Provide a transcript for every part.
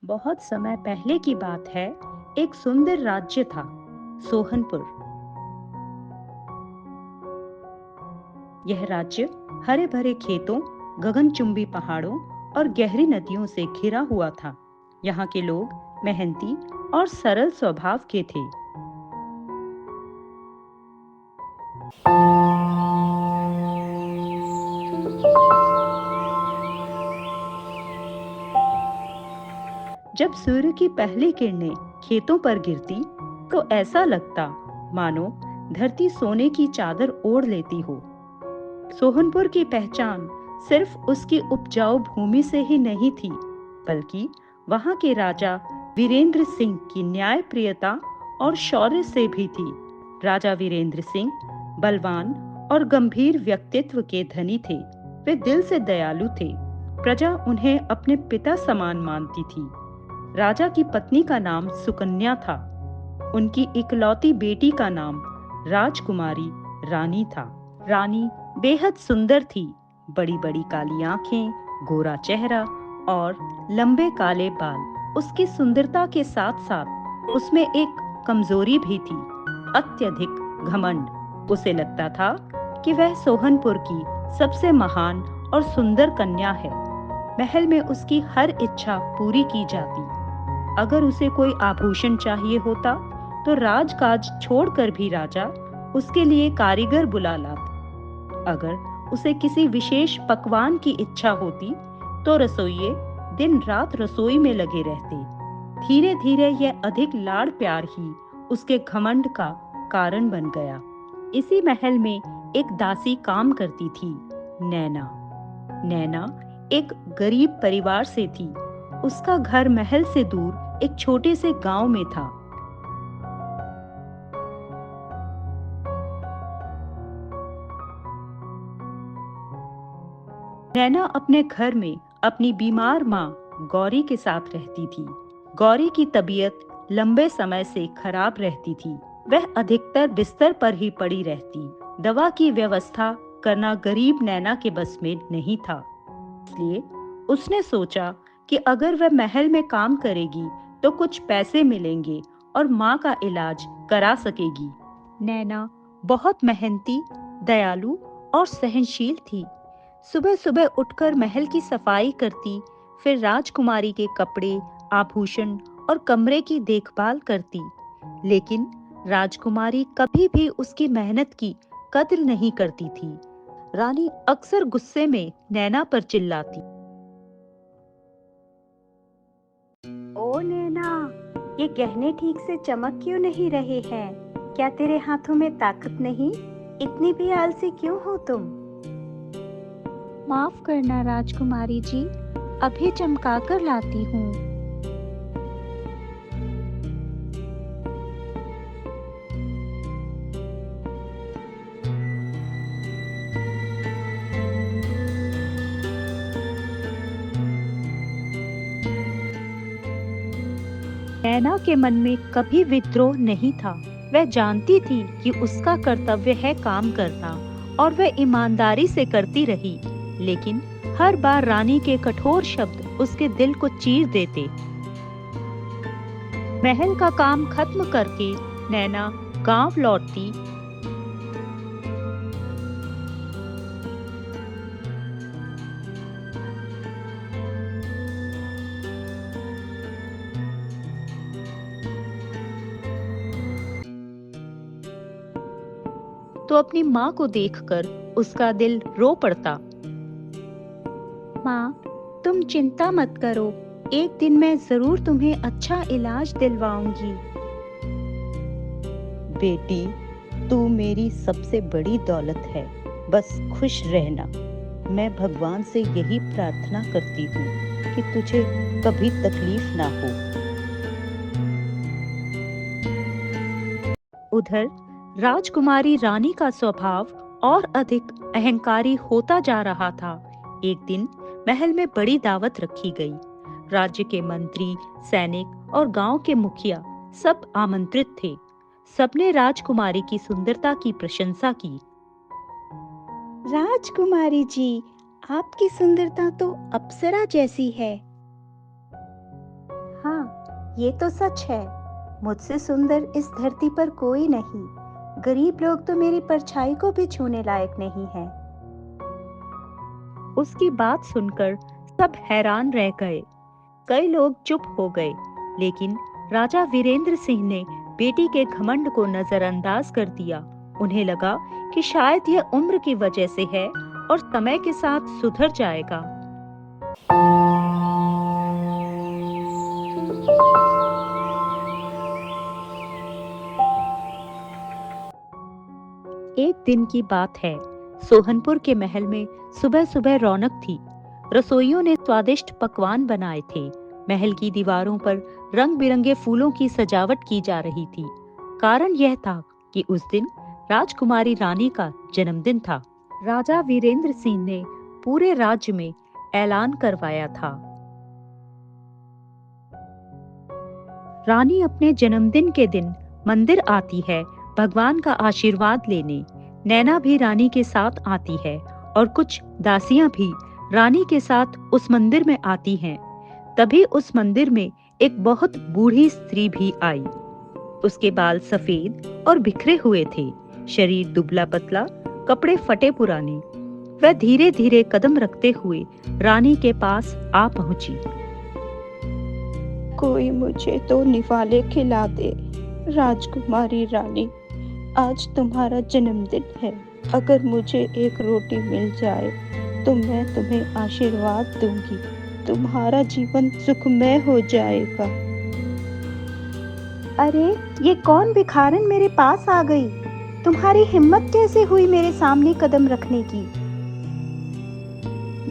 बहुत समय पहले की बात है। एक सुंदर राज्य था, सोहनपुर। यह राज्य हरे भरे खेतों, गगनचुंबी पहाड़ों और गहरी नदियों से घिरा हुआ था। यहाँ के लोग मेहनती और सरल स्वभाव के थे। जब सूर्य की पहली किरणें खेतों पर गिरती, तो ऐसा लगता मानो धरती सोने की चादर ओढ़ लेती हो। सोहनपुर की पहचान सिर्फ उसकी उपजाऊ भूमि से ही नहीं थी, बल्कि वहां के राजा वीरेंद्र सिंह की न्यायप्रियता और शौर्य से भी थी। राजा वीरेंद्र सिंह बलवान और गंभीर व्यक्तित्व के धनी थे। वे दिल से दयालु थे। प्रजा उन्हें अपने पिता समान मानती थी। राजा की पत्नी का नाम सुकन्या था। उनकी इकलौती बेटी का नाम राजकुमारी रानी था। रानी बेहद सुंदर थी। बड़ी बड़ी काली आंखें, गोरा चेहरा और लंबे काले बाल। उसकी सुंदरता के साथ साथ उसमें एक कमजोरी भी थी, अत्यधिक घमंड। उसे लगता था कि वह सोहनपुर की सबसे महान और सुंदर कन्या है। महल में उसकी हर इच्छा पूरी की जाती। अगर उसे कोई आभूषण चाहिए होता, तो राजकाज छोड़कर भी राजा उसके लिए कारीगर बुला लाता। अगर उसे किसी विशेष पकवान की इच्छा होती, तो रसोइये दिन रात रसोई में लगे रहते। धीरे धीरे यह अधिक लाड़ प्यार ही उसके घमंड का कारण बन गया। इसी महल में एक दासी काम करती थी, नैना। नैना एक गरीब परिवार से थी। उसका घर महल से दूर एक छोटे से गांव में था। नैना अपने घर में अपनी बीमार माँ गौरी के साथ रहती थी। गौरी की तबीयत लंबे समय से खराब रहती थी। वह अधिकतर बिस्तर पर ही पड़ी रहती। दवा की व्यवस्था करना गरीब नैना के बस में नहीं था। इसलिए उसने सोचा कि अगर वह महल में काम करेगी, तो कुछ पैसे मिलेंगे और माँ का इलाज करा सकेगी। नैना बहुत मेहनती, दयालु और सहनशील थी। सुबह सुबह उठकर महल की सफाई करती, फिर राजकुमारी के कपड़े, आभूषण और कमरे की देखभाल करती। लेकिन राजकुमारी कभी भी उसकी मेहनत की कद्र नहीं करती थी। रानी अक्सर गुस्से में नैना पर चिल्लाती। ओ नैना, ये गहने ठीक से चमक क्यों नहीं रहे हैं? क्या तेरे हाथों में ताकत नहीं? इतनी भी आलसी क्यों हो तुम? माफ करना राजकुमारी जी, अभी चमका कर लाती हूँ। नैना के मन में कभी विद्रोह नहीं था। वह जानती थी कि उसका कर्तव्य है काम करना, और वह ईमानदारी से करती रही। लेकिन हर बार रानी के कठोर शब्द उसके दिल को चीर देते। महल का काम खत्म करके नैना गांव लौटती। तो अपनी माँ को देखकर उसका दिल रो पड़ता। माँ, तुम चिंता मत करो, एक दिन मैं जरूर तुम्हें अच्छा इलाज दिलवाऊंगी। बेटी, तू मेरी सबसे बड़ी दौलत है। बस खुश रहना। मैं भगवान से यही प्रार्थना करती हूँ कि तुझे कभी तकलीफ ना हो। उधर राजकुमारी रानी का स्वभाव और अधिक अहंकारी होता जा रहा था। एक दिन महल में बड़ी दावत रखी गई। राज्य के मंत्री, सैनिक और गांव के मुखिया सब आमंत्रित थे। सबने राजकुमारी की सुंदरता की प्रशंसा की। राजकुमारी जी, आपकी सुंदरता तो अप्सरा जैसी है। ये तो सच है। मुझसे सुंदर इस धरती पर कोई नहीं। गरीब लोग तो मेरी परछाई को भी छूने लायक नहीं है। उसकी बात सुनकर सब हैरान रह गए। कई लोग चुप हो गए, लेकिन राजा वीरेंद्र सिंह ने बेटी के घमंड को नजरअंदाज कर दिया। उन्हें लगा कि शायद यह उम्र की वजह से है और समय के साथ सुधर जाएगा। एक दिन की बात है। सोहनपुर के महल में सुबह सुबह रौनक थी। रसोइयों ने स्वादिष्ट पकवान बनाए थे। महल की दीवारों पर रंग बिरंगे फूलों की सजावट की जा रही थी। कारण यह था कि उस दिन राजकुमारी रानी का जन्मदिन था। राजा वीरेंद्र सिंह ने पूरे राज्य में ऐलान करवाया था। रानी अपने जन्मदिन के दिन मंदिर आती है भगवान का आशीर्वाद लेने। नैना भी रानी के साथ आती है और कुछ दासियां भी रानी के साथ उस मंदिर में आती हैं। तभी उस मंदिर में एक बहुत बूढ़ी स्त्री भी आई। उसके बाल सफेद और बिखरे हुए थे, शरीर दुबला पतला, कपड़े फटे पुराने। वह धीरे धीरे कदम रखते हुए रानी के पास आ पहुंची। कोई मुझे तो निवाले खिला दे। राजकुमारी रानी, आज तुम्हारा जन्मदिन है। अगर मुझे एक रोटी मिल जाए तो मैं तुम्हें आशीर्वाद दूंगी। तुम्हारा जीवन सुखमय हो जाएगा। अरे, ये कौन भिखारन मेरे पास आ गई? तुम्हारी हिम्मत कैसे हुई मेरे सामने कदम रखने की?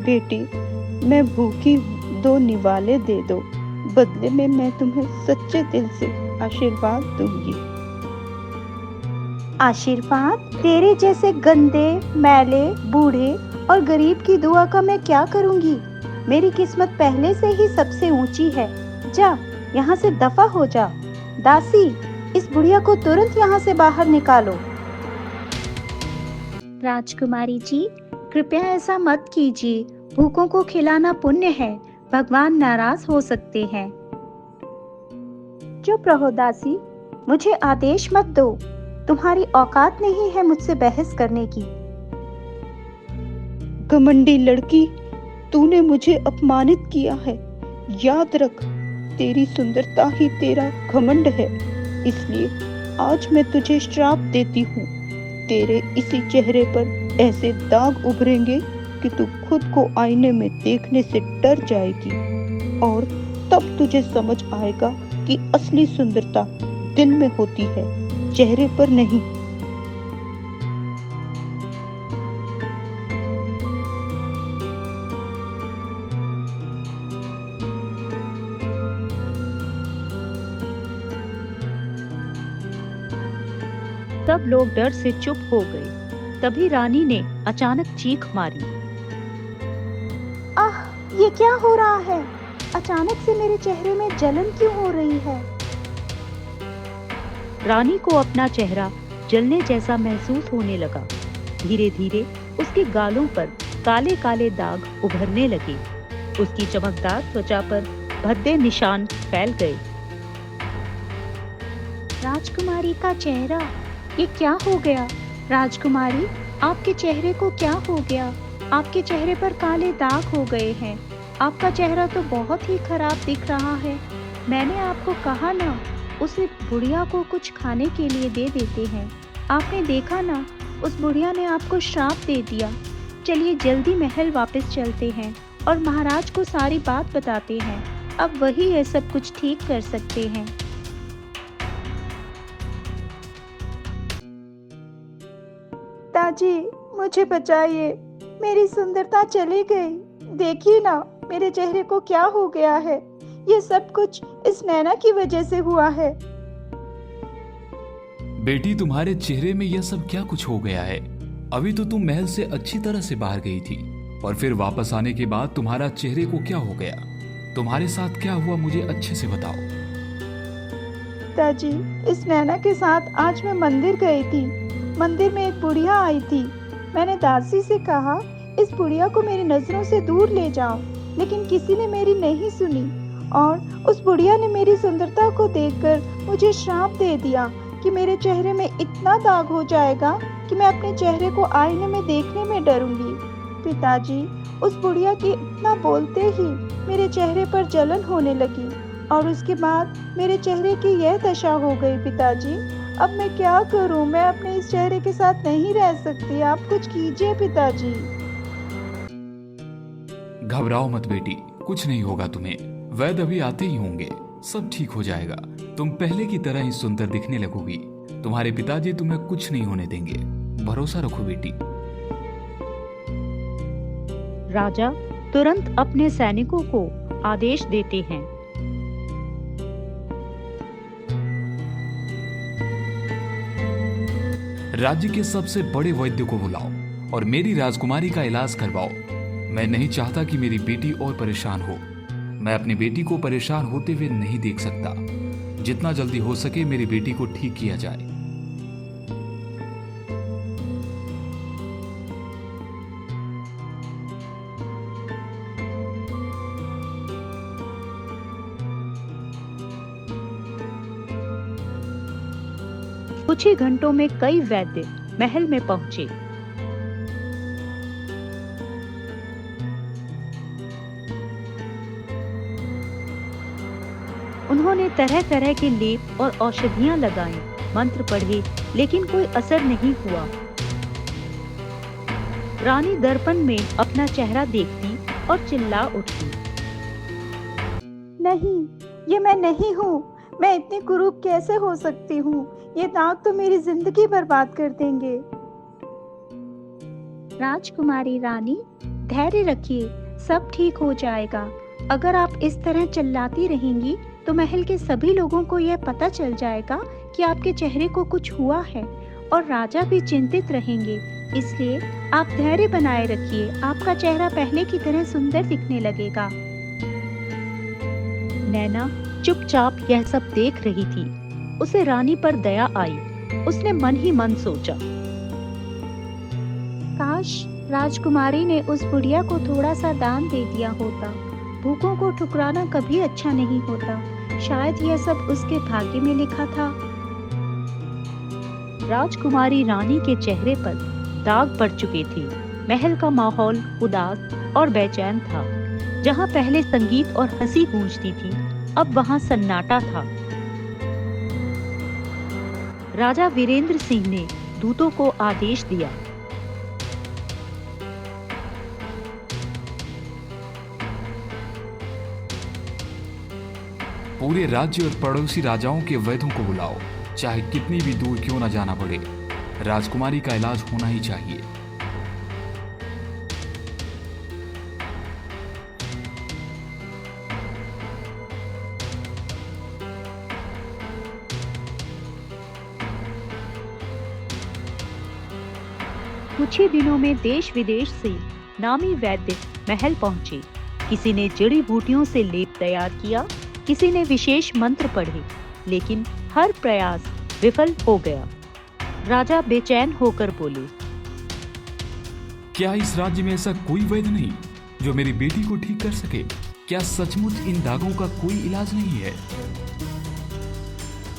बेटी, मैं भूखी हूँ, 2 निवाले दे दो। बदले में मैं तुम्हें सच्चे दिल से आशीर्वाद दूंगी। आशीर्वाद? तेरे जैसे गंदे, मैले, बूढ़े और गरीब की दुआ का मैं क्या करूंगी? मेरी किस्मत पहले से ही सबसे ऊंची है। जा, यहाँ से दफा हो जा। दासी, इस बुढ़िया को तुरंत यहाँ से बाहर निकालो। राजकुमारी जी, कृपया ऐसा मत कीजिए। भूखों को खिलाना पुण्य है। भगवान नाराज हो सकते हैं। चुप रहो दासी, मुझे आदेश मत दो। तुम्हारी औकात नहीं है मुझसे बहस करने की। घमंडी लड़की, तूने मुझे अपमानित किया है। याद रख, तेरी सुंदरता ही तेरा घमंड है। इसलिए आज मैं तुझे श्राप देती हूँ। तेरे इसी चेहरे पर ऐसे दाग उभरेंगे कि तू खुद को आईने में देखने से डर जाएगी। और तब तुझे समझ आएगा कि असली सुंदरता दिल में होती है, चेहरे पर नहीं। सब लोग डर से चुप हो गए। तभी रानी ने अचानक चीख मारी। आह, ये क्या हो रहा है? अचानक से मेरे चेहरे में जलन क्यों हो रही है? रानी को अपना चेहरा जलने जैसा महसूस होने लगा। धीरे धीरे उसके गालों पर काले काले दाग उभरने लगे। उसकी चमकदार त्वचा पर भद्दे निशान फैल गए। राजकुमारी का चेहरा, ये क्या हो गया? राजकुमारी, आपके चेहरे को क्या हो गया? आपके चेहरे पर काले दाग हो गए हैं। आपका चेहरा तो बहुत ही खराब दिख रहा है। मैंने आपको कहा ना, उस बुढ़िया को कुछ खाने के लिए दे देते हैं। आपने देखा ना, उस बुढ़िया ने आपको श्राप दे दिया। चलिए जल्दी महल वापस चलते हैं और महाराज को सारी बात बताते हैं। अब वही है सब कुछ ठीक कर सकते हैं। पिताजी, मुझे बचाइए। मेरी सुंदरता चली गई। देखिए ना, मेरे चेहरे को क्या हो गया है। ये सब कुछ इस नैना की वजह से हुआ है। बेटी, तुम्हारे चेहरे में यह सब क्या कुछ हो गया है? अभी तो तुम महल से अच्छी तरह से बाहर गई थी और फिर वापस आने के बाद तुम्हारा चेहरे को क्या हो गया? तुम्हारे साथ क्या हुआ, मुझे अच्छे से बताओ। पिताजी, इस नैना के साथ आज मैं मंदिर गई थी। मंदिर में एक बुढ़िया आई थी। मैंने दासी से कहा, इस बुढ़िया को मेरी नजरों से दूर ले जाओ, लेकिन किसी ने मेरी नहीं सुनी और उस बुढ़िया ने मेरी सुंदरता को देखकर मुझे श्राप दे दिया कि मेरे चेहरे में इतना दाग हो जाएगा कि मैं अपने चेहरे को आईने में देखने में डरूंगी। पिताजी, उस बुढ़िया के इतना बोलते ही मेरे चेहरे पर जलन होने लगी और उसके बाद मेरे चेहरे की यह दशा हो गई। पिताजी, अब मैं क्या करूं? मैं अपने इस चेहरे के साथ नहीं रह सकती। आप कुछ कीजिए पिताजी। घबराओ मत बेटी, कुछ नहीं होगा तुम्हें। वैद्य अभी आते ही होंगे, सब ठीक हो जाएगा। तुम पहले की तरह ही सुंदर दिखने लगोगी। तुम्हारे पिताजी तुम्हें कुछ नहीं होने देंगे, भरोसा रखो बेटी। राजा तुरंत अपने सैनिकों को आदेश देते हैं। राज्य के सबसे बड़े वैद्य को बुलाओ और मेरी राजकुमारी का इलाज करवाओ। मैं नहीं चाहता कि मेरी बेटी और परेशान हो। मैं अपनी बेटी को परेशान होते हुए नहीं देख सकता। जितना जल्दी हो सके मेरी बेटी को ठीक किया जाए। कुछ ही घंटों में कई वैद्य महल में पहुंचे। उन्होंने तरह तरह के लेप और औषधियां लगाई, मंत्र पढ़े, लेकिन कोई असर नहीं हुआ। रानी दर्पण में अपना चेहरा देखती और चिल्ला उठती, नहीं, ये मैं नहीं हूँ। मैं इतनी कुरूप कैसे हो सकती हूँ? ये दाग तो मेरी जिंदगी बर्बाद कर देंगे। राजकुमारी रानी, धैर्य रखिए, सब ठीक हो जाएगा। अगर आप इस तरह चिल्लाती रहेंगी तो महल के सभी लोगों को यह पता चल जाएगा कि आपके चेहरे को कुछ हुआ है और राजा भी चिंतित रहेंगे। इसलिए आप धैर्य बनाए रखिए, आपका चेहरा पहले की तरह सुंदर दिखने लगेगा। नैना चुपचाप यह सब देख रही थी। उसे रानी पर दया आई। उसने मन ही मन सोचा, काश राजकुमारी ने उस बुढ़िया को थोड़ा सा दान दे दिया होता। भूखों को ठुकराना कभी अच्छा नहीं होता। शायद यह सब उसके भाग्य में लिखा था। राजकुमारी रानी के चेहरे पर दाग पड़ चुके थे। महल का माहौल उदास और बेचैन था। जहां पहले संगीत और हंसी गूंजती थी, अब वहां सन्नाटा था। राजा वीरेंद्र सिंह ने दूतों को आदेश दिया, पूरे राज्य और पड़ोसी राजाओं के वैद्यों को बुलाओ, चाहे कितनी भी दूर क्यों न जाना पड़े। राजकुमारी का इलाज होना ही चाहिए। कुछ ही दिनों में देश विदेश से नामी वैद्य महल पहुंचे। किसी ने जड़ी बूटियों से लेप तैयार किया, किसी ने विशेष मंत्र पढ़े, लेकिन हर प्रयास विफल हो गया। राजा बेचैन होकर बोले, क्या इस राज्य में ऐसा कोई वैद्य नहीं जो मेरी बेटी को ठीक कर सके? क्या सचमुच इन दागों का कोई इलाज नहीं है?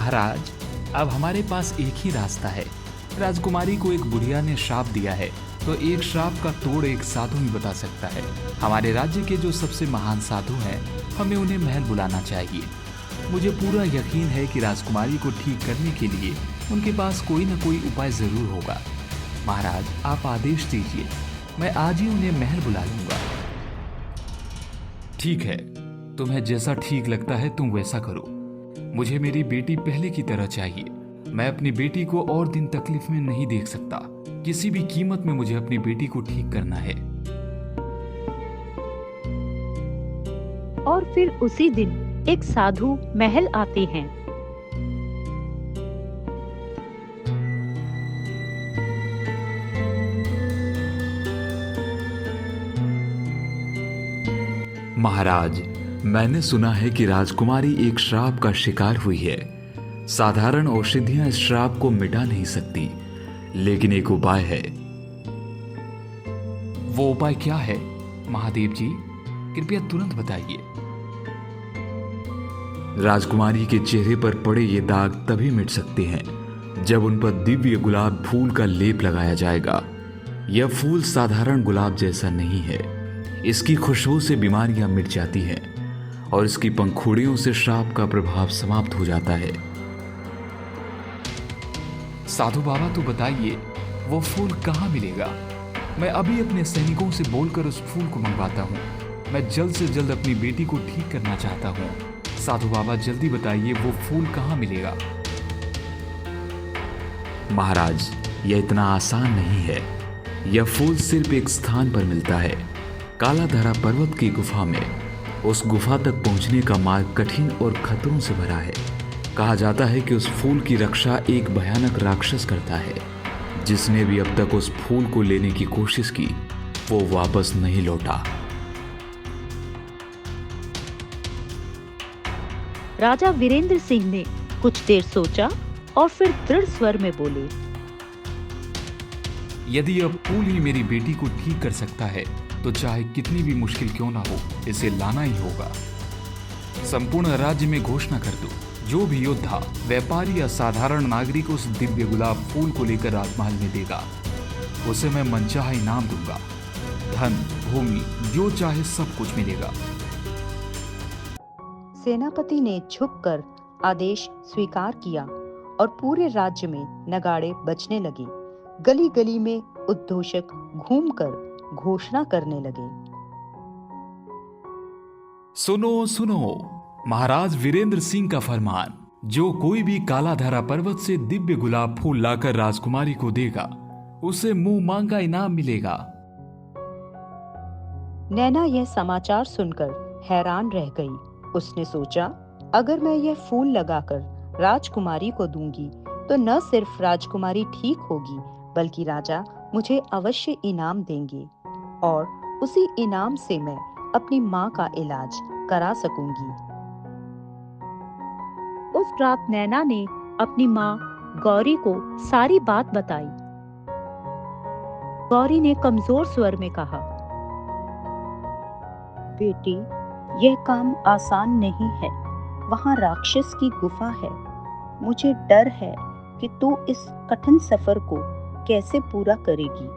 महाराज, अब हमारे पास एक ही रास्ता है। राजकुमारी को एक बुढ़िया ने श्राप दिया है, तो एक श्राप का तोड़ एक साधु ही बता सकता है। हमारे राज्य के जो सबसे महान साधु हैं, हमें उन्हें महल बुलाना चाहिए। मुझे पूरा यकीन है कि राजकुमारी को ठीक करने के लिए उनके पास कोई न कोई उपाय जरूर होगा। महाराज, आप आदेश दीजिए, मैं आज ही उन्हें महल बुला लूंगा। ठीक है, तुम्हें जैसा ठीक लगता है तुम वैसा करो। मुझे मेरी बेटी पहले की तरह चाहिए। मैं अपनी बेटी को और दिन तकलीफ में नहीं देख सकता। किसी भी कीमत में मुझे अपनी बेटी को ठीक करना है। और फिर उसी दिन एक साधु महल आते हैं। महाराज, मैंने सुना है कि राजकुमारी एक श्राप का शिकार हुई है। साधारण औषधियां इस श्राप को मिटा नहीं सकती, लेकिन एक उपाय है। वो उपाय क्या है महादेव जी? कृपया तुरंत बताइए। राजकुमारी के चेहरे पर पड़े ये दाग तभी मिट सकते हैं जब उन पर दिव्य गुलाब फूल का लेप लगाया जाएगा। यह फूल साधारण गुलाब जैसा नहीं है। इसकी खुशबू से बीमारियां मिट जाती हैं और इसकी पंखुड़ियों से श्राप का प्रभाव समाप्त हो जाता है। साधु बाबा, तो बताइए वो फूल कहाँ मिलेगा? मैं अभी अपने सैनिकों से बोलकर उस फूल को मंगवाता हूँ। मैं जल्द से जल्द अपनी बेटी को ठीक करना चाहता हूँ। साधु बाबा, जल्दी बताइए वो फूल कहाँ मिलेगा? महाराज, यह इतना आसान नहीं है। यह फूल सिर्फ एक स्थान पर मिलता है, कालाधारा पर्वत की गुफा में। उस गुफा तक पहुंचने का मार्ग कठिन और खतरों से भरा है। कहा जाता है कि उस फूल की रक्षा एक भयानक राक्षस करता है। जिसने भी अब तक उस फूल को लेने की कोशिश की, वो वापस नहीं लौटा। राजा वीरेंद्र सिंह ने कुछ देर सोचा और फिर दृढ़ स्वर में बोले, यदि यह फूल ही मेरी बेटी को ठीक कर सकता है तो चाहे कितनी भी मुश्किल क्यों ना हो, इसे लाना ही होगा। संपूर्ण राज्य में घोषणा कर दो, जो भी योद्धा, व्यापारी या साधारण नागरिक उस दिव्य गुलाब फूल को लेकर राजमहल में देगा, उसे मैं मनचाहा इनाम दूंगा। धन, भूमि, जो चाहे सब कुछ मिलेगा। सेनापति ने झुककर आदेश स्वीकार किया और पूरे राज्य में नगाड़े बजने लगे। गली गली में उद्घोषक घूमकर घोषणा करने लगे, सुनो सुनो, महाराज वीरेंद्र सिंह का फरमान, जो कोई भी कालाधारा पर्वत से दिव्य गुलाब फूल लाकर राजकुमारी को देगा, उसे मुंह मांगा इनाम मिलेगा। नैना यह समाचार सुनकर हैरान रह गई। उसने सोचा, अगर मैं यह फूल लगाकर राजकुमारी को दूंगी तो न सिर्फ राजकुमारी ठीक होगी, बल्कि राजा मुझे अवश्य इनाम देंगे और उसी इनाम से मैं अपनी माँ का इलाज करा सकूंगी। उस रात नैना ने अपनी माँ गौरी को सारी बात बताई। गौरी ने कमजोर स्वर में कहा, बेटी, यह काम आसान नहीं है। वहाँ राक्षस की गुफा है। मुझे डर है कि तू इस कठिन सफर को कैसे पूरा करेगी।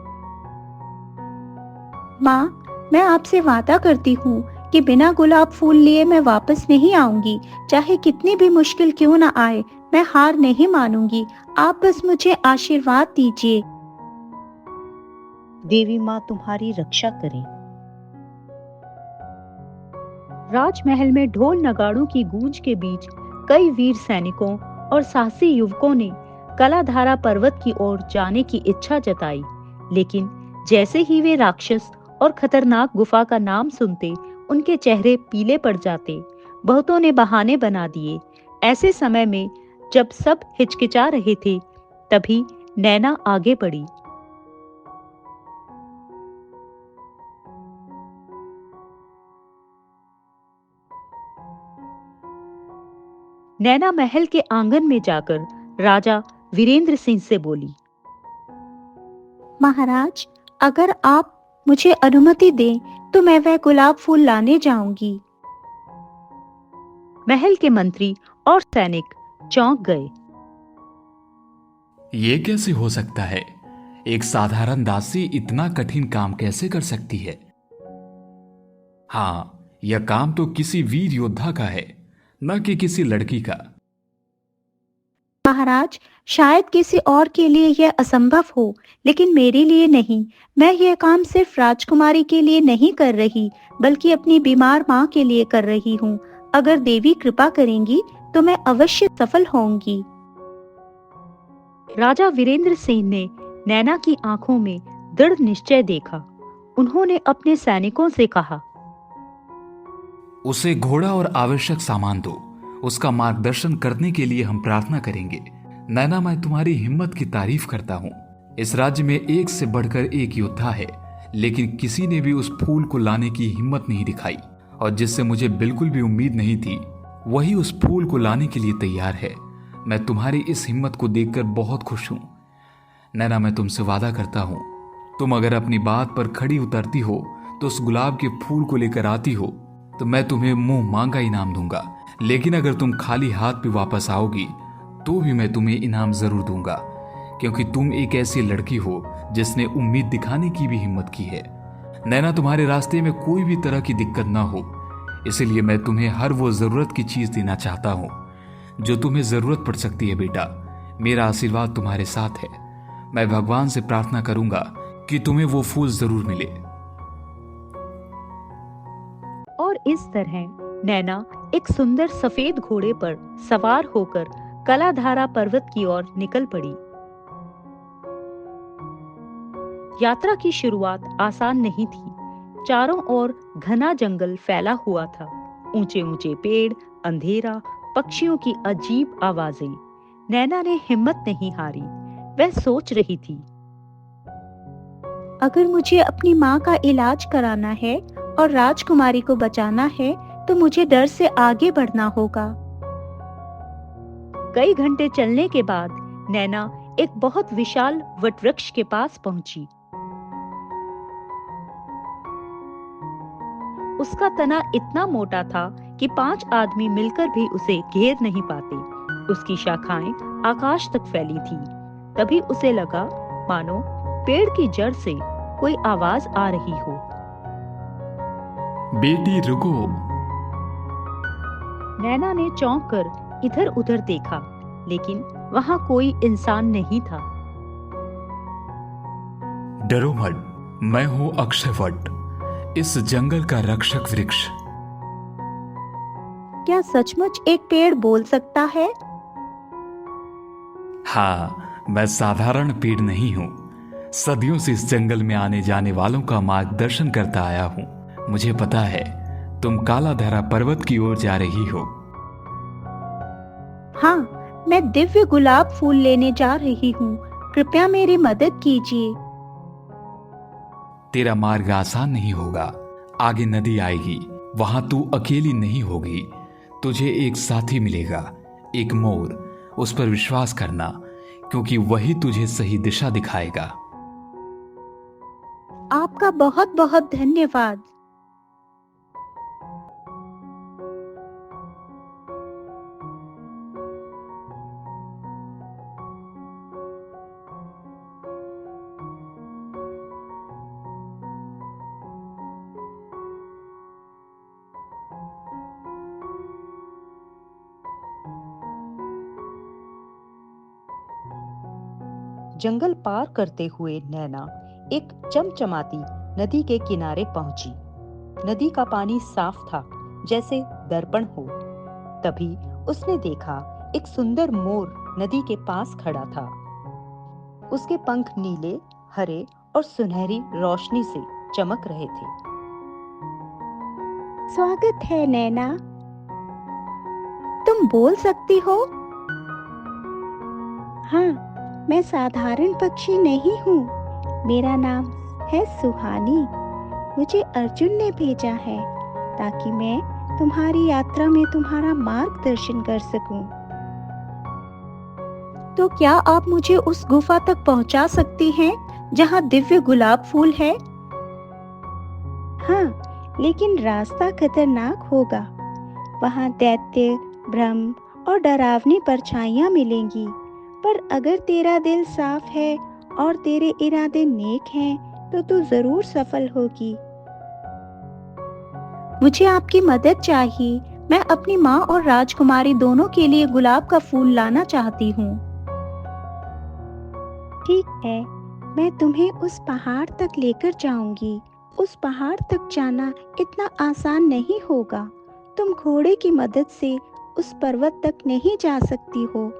माँ, मैं आपसे वादा करती हूँ कि बिना गुलाब फूल लिए मैं वापस नहीं आऊंगी। चाहे कितनी भी मुश्किल क्यों ना आए, मैं हार नहीं मानूंगी। आप बस मुझे आशीर्वाद दीजिए। देवी माँ तुम्हारी रक्षा करें। राजमहल में ढोल नगाड़ों की गूंज के बीच कई वीर सैनिकों और साहसी युवकों ने कलाधारा पर्वत की ओर जाने की इच्छा जताई। लेकिन जैसे ही वे राक्षस और खतरनाक गुफा का नाम सुनते, उनके चेहरे पीले पड़ जाते। बहुतों ने बहाने बना दिए। ऐसे समय में जब सब हिचकिचा रहे थे, तभी नैना आगे बढ़ी। नैना महल के आंगन में जाकर राजा वीरेंद्र सिंह से बोली, महाराज, अगर आप मुझे अनुमति दें तो मैं वह गुलाब फूल लाने जाऊंगी। महल के मंत्री और सैनिक चौंक गए। ये कैसे हो सकता है? एक साधारण दासी इतना कठिन काम कैसे कर सकती है? हाँ, यह काम तो किसी वीर योद्धा का है, न कि किसी लड़की का। महाराज, शायद किसी और के लिए यह असंभव हो, लेकिन मेरे लिए नहीं। मैं यह काम सिर्फ राजकुमारी के लिए नहीं कर रही, बल्कि अपनी बीमार माँ के लिए कर रही हूँ। अगर देवी कृपा करेंगी तो मैं अवश्य सफल होंगी। राजा वीरेंद्र सिंह ने नैना की आंखों में दृढ़ निश्चय देखा। उन्होंने अपने सैनिकों से कहा, उसे घोड़ा और आवश्यक सामान दो। उसका मार्गदर्शन करने के लिए हम प्रार्थना करेंगे। नैना, मैं तुम्हारी हिम्मत की तारीफ करता हूँ। इस राज्य में एक से बढ़कर एक योद्धा है, लेकिन किसी ने भी उस फूल को लाने की हिम्मत नहीं दिखाई, और जिससे मुझे बिल्कुल भी उम्मीद नहीं थी, वही उस फूल को लाने के लिए तैयार है। मैं तुम्हारी इस हिम्मत को देखकर बहुत खुश हूँ। नैना, मैं तुमसे वादा करता हूँ, तुम अगर अपनी बात पर खड़ी उतरती हो तो उस गुलाब के फूल को लेकर आती हो तो मैं तुम्हें मुंह मांगा इनाम दूंगा। लेकिन अगर तुम खाली हाथ पे वापस आओगी तो भी मैं तुम्हें इनाम जरूर दूंगा, क्योंकि तुम एक ऐसी लड़की हो जिसने उम्मीद दिखाने की भी हिम्मत की है। नैना, तुम्हारे रास्ते में कोई भी तरह की दिक्कत ना हो, इसीलिए मैं तुम्हें हर वो जरूरत की चीज देना चाहता हूँ जो तुम्हें जरूरत पड़ सकती है। बेटा, मेरा आशीर्वाद तुम्हारे साथ है। मैं भगवान से प्रार्थना करूंगा कि तुम्हें वो फूल जरूर मिले। और इस तरह नैना एक सुंदर सफेद घोड़े पर सवार होकर कलाधारा पर्वत की ओर निकल पड़ी। यात्रा की शुरुआत आसान नहीं थी। चारों ओर घना जंगल फैला हुआ था। ऊंचे ऊंचे पेड़, अंधेरा, पक्षियों की अजीब आवाजें। नैना ने हिम्मत नहीं हारी। वह सोच रही थी, अगर मुझे अपनी माँ का इलाज कराना है और राजकुमारी को बचाना है तो मुझे डर से आगे बढ़ना होगा। कई घंटे चलने के बाद नैना एक बहुत विशाल वटवृक्ष के पास पहुंची। उसका तना इतना मोटा था कि 5 आदमी मिलकर भी उसे घेर नहीं पाते। उसकी शाखाएं आकाश तक फैली थी। तभी उसे लगा मानो पेड़ की जड़ से कोई आवाज आ रही हो। बेटी रुको। नैना ने चौंक कर इधर उधर देखा, लेकिन वहां कोई इंसान नहीं था। डरो मत, मैं हूं अक्षयवट, इस जंगल का रक्षक वृक्ष। क्या सचमुच एक पेड़ बोल सकता है? हाँ, मैं साधारण पेड़ नहीं हूं। सदियों से इस जंगल में आने जाने वालों का मार्गदर्शन करता आया हूं। मुझे पता है तुम कालाधारा पर्वत की ओर जा रही हो। हाँ, मैं दिव्य गुलाब फूल लेने जा रही हूँ। कृपया मेरी मदद कीजिए। तेरा मार्ग आसान नहीं होगा। आगे नदी आएगी, वहां तू अकेली नहीं होगी। तुझे एक साथी मिलेगा, एक मोर। उस पर विश्वास करना, क्योंकि वही तुझे सही दिशा दिखाएगा। आपका बहुत बहुत धन्यवाद। जंगल पार करते हुए नैना एक चमचमाती नदी के किनारे पहुंची। नदी का पानी साफ था, जैसे दर्पण हो। तभी उसने देखा एक सुंदर मोर नदी के पास खड़ा था। उसके पंख नीले, हरे और सुनहरी रोशनी से चमक रहे थे। स्वागत है नैना। तुम बोल सकती हो? हाँ, मैं साधारण पक्षी नहीं हूँ। मेरा नाम है सुहानी। मुझे अर्जुन ने भेजा है ताकि मैं तुम्हारी यात्रा में तुम्हारा मार्गदर्शन कर सकूं। तो क्या आप मुझे उस गुफा तक पहुंचा सकती हैं जहां दिव्य गुलाब फूल है? हाँ, लेकिन रास्ता खतरनाक होगा। वहां दैत्य, भ्रम और डरावनी परछाइयां मिलेंगी। पर अगर तेरा दिल साफ है और तेरे इरादे नेक हैं, तो तू जरूर सफल होगी। मुझे आपकी मदद चाहिए। मैं अपनी माँ और राजकुमारी दोनों के लिए गुलाब का फूल लाना चाहती हूँ। ठीक है, मैं तुम्हें उस पहाड़ तक लेकर जाऊंगी। उस पहाड़ तक जाना इतना आसान नहीं होगा। तुम घोड़े की मदद से उस पर्वत तक नहीं जा सकती हो।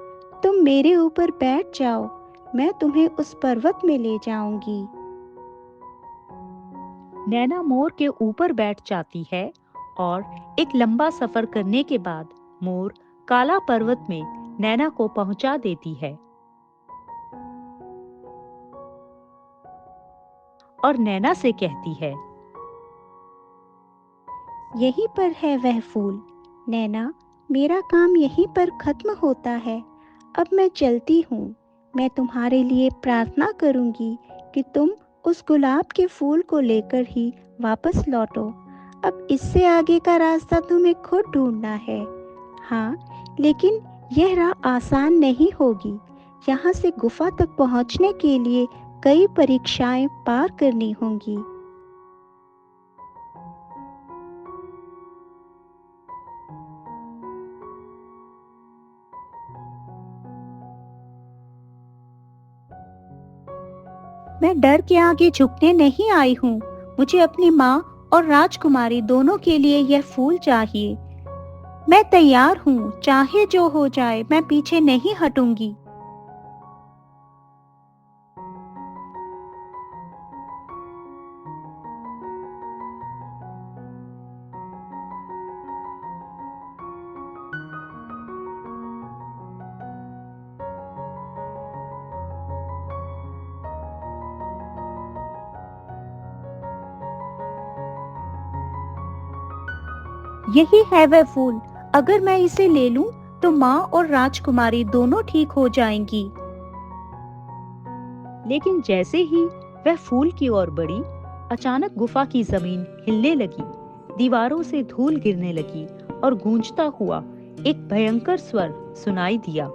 तुम मेरे ऊपर बैठ जाओ, मैं तुम्हें उस पर्वत में ले जाऊंगी। नैना मोर के ऊपर बैठ जाती है और एक लंबा सफर करने के बाद मोर काला पर्वत में नैना को पहुंचा देती है। और नैना से कहती है, यहीं पर है वह फूल। नैना, मेरा काम यहीं पर खत्म होता है। अब मैं चलती हूँ। मैं तुम्हारे लिए प्रार्थना करूंगी कि तुम उस गुलाब के फूल को लेकर ही वापस लौटो। अब इससे आगे का रास्ता तुम्हें खुद ढूंढना है। हाँ, लेकिन यह राह आसान नहीं होगी। यहाँ से गुफा तक पहुँचने के लिए कई परीक्षाएं पार करनी होंगी। मैं डर के आगे झुकने नहीं आई हूँ। मुझे अपनी माँ और राजकुमारी दोनों के लिए यह फूल चाहिए। मैं तैयार हूँ, चाहे जो हो जाए, मैं पीछे नहीं हटूंगी। यही है वह फूल। अगर मैं इसे ले लूं, तो माँ और राजकुमारी दोनों ठीक हो जाएंगी। लेकिन जैसे ही वह फूल की ओर बढ़ी, अचानक गुफा की जमीन हिलने लगी, दीवारों से धूल गिरने लगी और गूंजता हुआ एक भयंकर स्वर सुनाई दिया।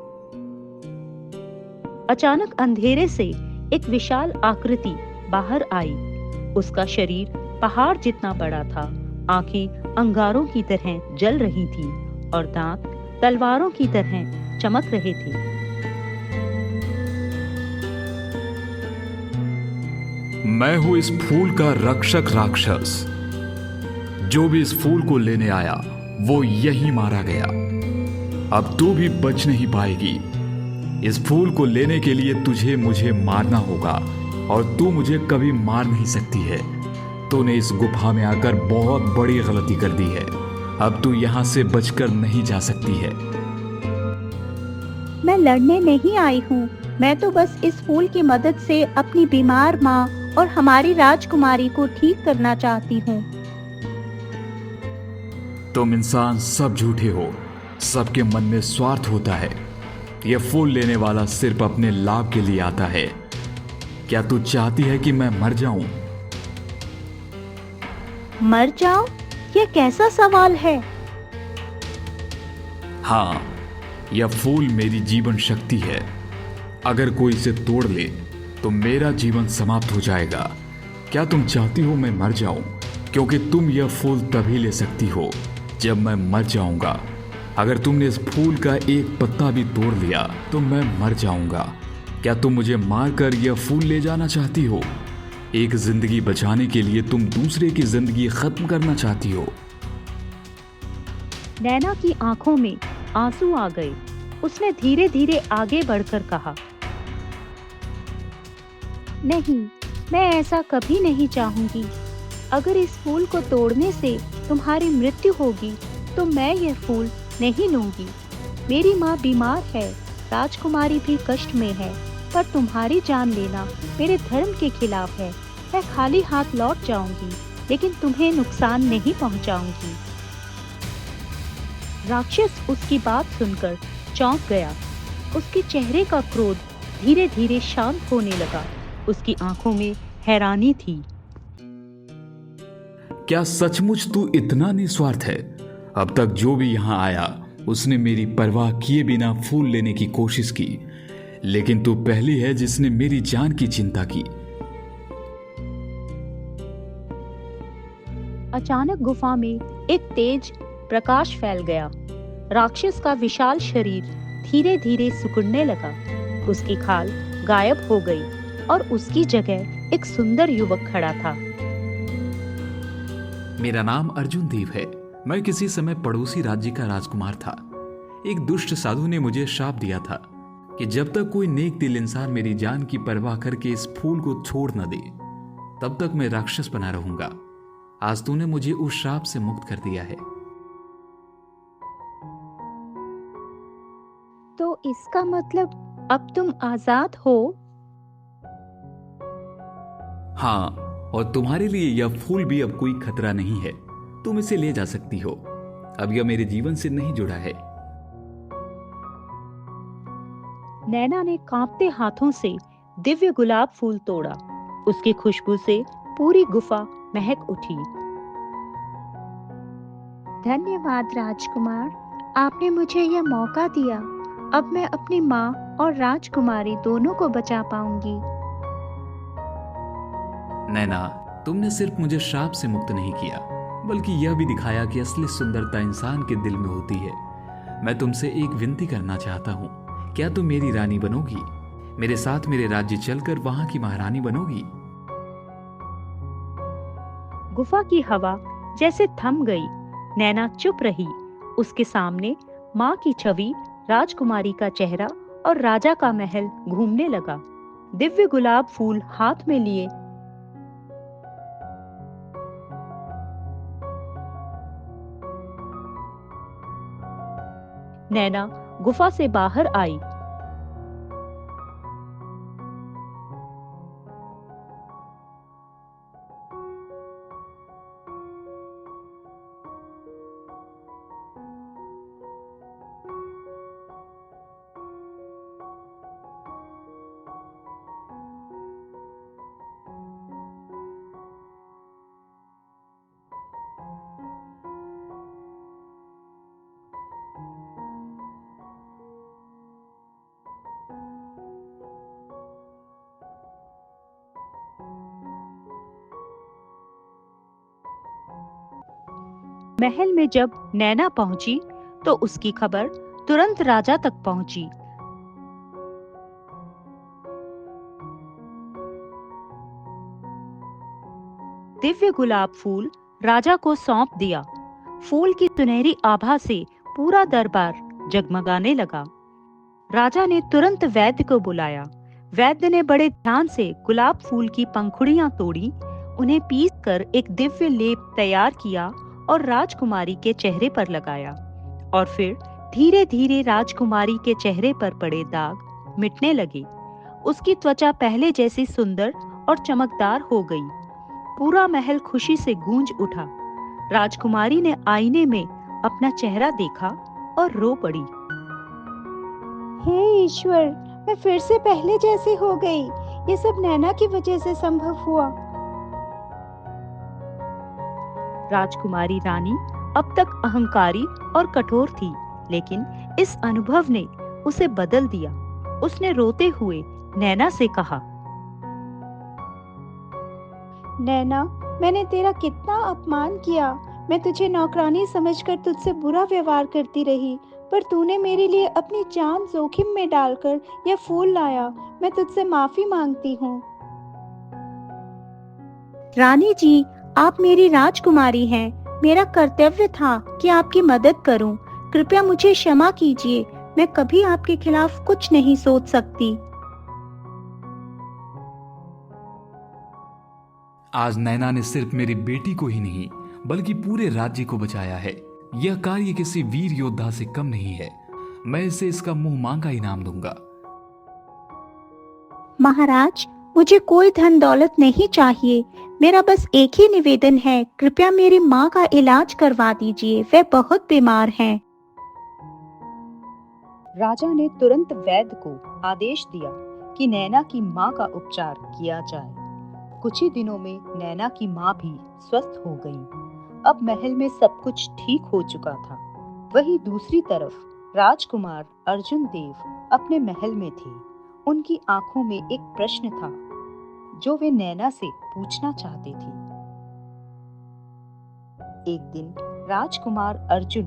अचानक अंधेरे से एक विशाल आकृति बाहर आई। उसका शरीर पहाड़ जितना बड़ा था, आंखें अंगारों की तरह जल रही थीं और दांत तलवारों की तरह चमक रहे थे। मैं हूं इस फूल का रक्षक राक्षस। जो भी इस फूल को लेने आया वो यहीं मारा गया। अब तू भी बच नहीं पाएगी। इस फूल को लेने के लिए तुझे मुझे मारना होगा और तू मुझे कभी मार नहीं सकती है। तूने इस गुफा में आकर बहुत बड़ी गलती कर दी है। अब तू यहां से बचकर नहीं जा सकती है। मैं लड़ने नहीं आई हूँ। मैं तो बस इस फूल की मदद से अपनी बीमार माँ और हमारी राजकुमारी को ठीक करना चाहती हूँ। तुम इंसान सब झूठे हो। सबके मन में स्वार्थ होता है। यह फूल लेने वाला सिर्फ अपने लाभ के लिए आता है। क्या तू चाहती है कि मैं मर जाऊं? मर जाओ? यह कैसा सवाल है? हाँ, यह फूल मेरी जीवन शक्ति है। अगर कोई इसे तोड़ ले तो मेरा जीवन समाप्त हो जाएगा। क्या तुम चाहती हो मैं मर जाऊं? क्योंकि तुम यह फूल तभी ले सकती हो जब मैं मर जाऊंगा। अगर तुमने इस फूल का एक पत्ता भी तोड़ लिया तो मैं मर जाऊंगा। क्या तुम मुझे मारकर यह फूल ले जाना चाहती हो? एक जिंदगी बचाने के लिए तुम दूसरे की जिंदगी खत्म करना चाहती हो। नैना की आंखों में आंसू आ गए। उसने धीरे धीरे आगे बढ़कर कहा, नहीं, मैं ऐसा कभी नहीं चाहूंगी। अगर इस फूल को तोड़ने से तुम्हारी मृत्यु होगी तो मैं यह फूल नहीं लूंगी। मेरी माँ बीमार है, राजकुमारी भी कष्ट में है, पर तुम्हारी जान लेना मेरे धर्म के खिलाफ है। मैं खाली हाथ लौट जाऊंगी, लेकिन तुम्हें नुकसान नहीं पहुंचाऊंगी। राक्षस उसकी बात सुनकर चौंक गया। उसके चेहरे का क्रोध धीरे धीरे शांत होने लगा। उसकी आंखों में हैरानी थी। क्या सचमुच तू इतना निस्वार्थ है? अब तक जो भी यहां आया उसने मेरी परवाह किए बिना फूल लेने की कोशिश की, लेकिन तू पहली है जिसने मेरी जान की चिंता की। अचानक गुफा में एक तेज प्रकाश फैल गया। राक्षस का विशाल शरीर धीरे धीरे सिकुड़ने लगा। उसकी खाल गायब हो गई और उसकी जगह एक सुंदर युवक खड़ा था। मेरा नाम अर्जुन देव है। मैं किसी समय पड़ोसी राज्य का राजकुमार था। एक दुष्ट साधु ने मुझे श्राप दिया था कि जब तक कोई नेक दिल इंसान मेरी जान की परवाह करके इस फूल को छोड़ न दे, तब तक मैं राक्षस बना रहूंगा। आज तूने मुझे उस श्राप से मुक्त कर दिया है। तो इसका मतलब अब तुम आजाद हो? हाँ, और तुम्हारे लिए यह फूल भी अब कोई खतरा नहीं है। तुम इसे ले जा सकती हो। अब यह मेरे जीवन से नहीं जुड़ा है। नैना ने कांपते हाथों से दिव्य गुलाब फूल तोड़ा। उसकी खुशबू से पूरी गुफा महक उठी। धन्यवाद राजकुमार, आपने मुझे यह मौका दिया। अब मैं अपनी माँ और राजकुमारी दोनों को बचा पाऊंगी। नैना, तुमने सिर्फ मुझे श्राप से मुक्त नहीं किया, बल्कि यह भी दिखाया कि असली सुंदरता इंसान के दिल में होती है। मैं तुमसे एक विनती करना चाहता हूँ, क्या तुम मेरी रानी बनोगी? मेरे साथ मेरे राज्य चलकर वहां की महारानी बनोगी? गुफा की हवा जैसे थम गई। नैना चुप रही। उसके सामने माँ की छवि, राजकुमारी का चेहरा और राजा का महल घूमने लगा। दिव्य गुलाब फूल हाथ में लिए नैना गुफा से बाहर आई। महल में जब नैना पहुंची तो उसकी खबर तुरंत राजा तक पहुंची। दिव्य गुलाब फूल राजा को सौंप दिया। फूल की सुनहरी आभा से पूरा दरबार जगमगाने लगा। राजा ने तुरंत वैद्य को बुलाया। वैद्य ने बड़े ध्यान से गुलाब फूल की पंखुड़ियां तोड़ी, उन्हें पीसकर एक दिव्य लेप तैयार किया और राजकुमारी के चेहरे पर लगाया। और फिर धीरे धीरे राजकुमारी के चेहरे पर पड़े दाग मिटने लगे। उसकी त्वचा पहले जैसी सुंदर और चमकदार हो गई। पूरा महल खुशी से गूंज उठा। राजकुमारी ने आईने में अपना चेहरा देखा और रो पड़ी। हे ईश्वर, मैं फिर से पहले जैसी हो गई। ये सब नैना की वजह से संभव हुआ। राजकुमारी रानी अब तक अहंकारी और कठोर थी, लेकिन इस अनुभव ने उसे बदल दिया। उसने रोते हुए नैना से कहा, नैना, मैंने तेरा कितना अपमान किया। मैं तुझे नौकरानी समझकर तुझसे बुरा व्यवहार करती रही, पर तूने मेरे लिए अपनी जान जोखिम में डालकर यह फूल लाया। मैं तुझसे माफी मांगती हूँ। रानी जी, आप मेरी राजकुमारी हैं। मेरा कर्तव्य था कि आपकी मदद करूं। कृपया मुझे क्षमा कीजिए। मैं कभी आपके खिलाफ कुछ नहीं सोच सकती। आज नैना ने सिर्फ मेरी बेटी को ही नहीं, बल्कि पूरे राज्य को बचाया है। यह कार्य किसी वीर योद्धा से कम नहीं है। मैं इसे इसका मुंह मांगा इनाम दूंगा। महाराज, मुझे कोई धन दौलत नहीं चाहिए। मेरा बस एक ही निवेदन है, कृपया मेरी माँ का इलाज करवा दीजिए। वह बहुत बीमार हैं। राजा ने तुरंत वैद्य को आदेश दिया कि नैना की माँ का उपचार किया जाए। कुछ ही दिनों में नैना की माँ भी स्वस्थ हो गई। अब महल में सब कुछ ठीक हो चुका था। वहीं दूसरी तरफ राजकुमार अर्जुन देव अपने महल में थे। उनकी आंखों में एक प्रश्न था जो वे नैना से पूछना चाहते थे। एक दिन राजकुमार अर्जुन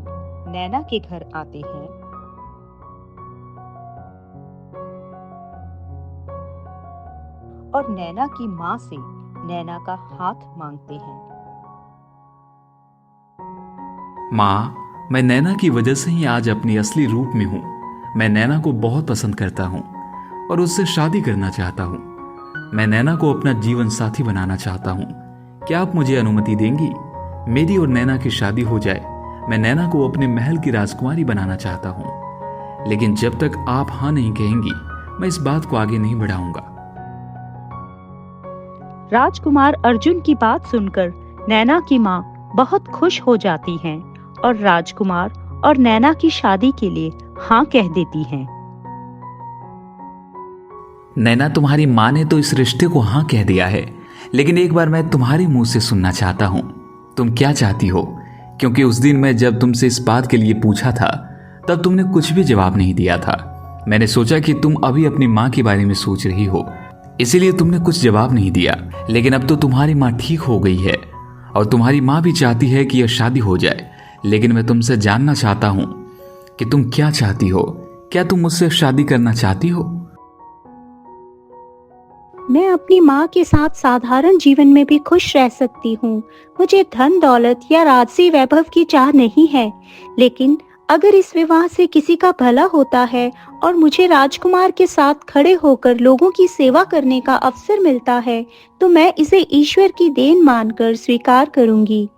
नैना के घर आते हैं। और नैना की माँ से नैना का हाथ मांगते हैं। माँ, मैं नैना की वजह से ही आज अपनी असली रूप में हूँ। मैं नैना को बहुत पसंद करता हूँ और उससे शादी करना चाहता हूँ। मैं नैना को अपना जीवन साथी बनाना चाहता हूँ। क्या आप मुझे अनुमति देंगी? मेरी और नैना की शादी हो जाए। मैं नैना को अपने महल की राजकुमारी बनाना चाहता हूँ, लेकिन जब तक आप हाँ नहीं कहेंगी, मैं इस बात को आगे नहीं बढ़ाऊंगा। राजकुमार अर्जुन की बात सुनकर नैना की माँ बहुत खुश हो जाती हैं और राजकुमार और नैना की शादी के लिए हाँ कह देती हैं। नैना, तुम्हारी माँ ने तो इस रिश्ते को हाँ कह दिया है, लेकिन एक बार मैं तुम्हारे मुंह से सुनना चाहता हूँ। तुम क्या चाहती हो? क्योंकि उस दिन मैं जब तुमसे इस बात के लिए पूछा था, तब तुमने कुछ भी जवाब नहीं दिया था। मैंने सोचा कि तुम अभी अपनी माँ के बारे में सोच रही हो, इसीलिए तुमने कुछ जवाब नहीं दिया। लेकिन अब तो तुम्हारी माँ ठीक हो गई है और तुम्हारी माँ भी चाहती है कि यह शादी हो जाए। लेकिन मैं तुमसे जानना चाहता हूँ कि तुम क्या चाहती हो। क्या तुम मुझसे शादी करना चाहती हो? मैं अपनी माँ के साथ साधारण जीवन में भी खुश रह सकती हूँ। मुझे धन दौलत या राजसी वैभव की चाह नहीं है, लेकिन अगर इस विवाह से किसी का भला होता है और मुझे राजकुमार के साथ खड़े होकर लोगों की सेवा करने का अवसर मिलता है, तो मैं इसे ईश्वर की देन मानकर स्वीकार करूंगी।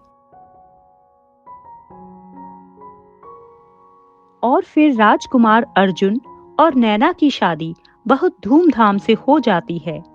और फिर राजकुमार अर्जुन और नैना की शादी बहुत धूमधाम से हो जाती है।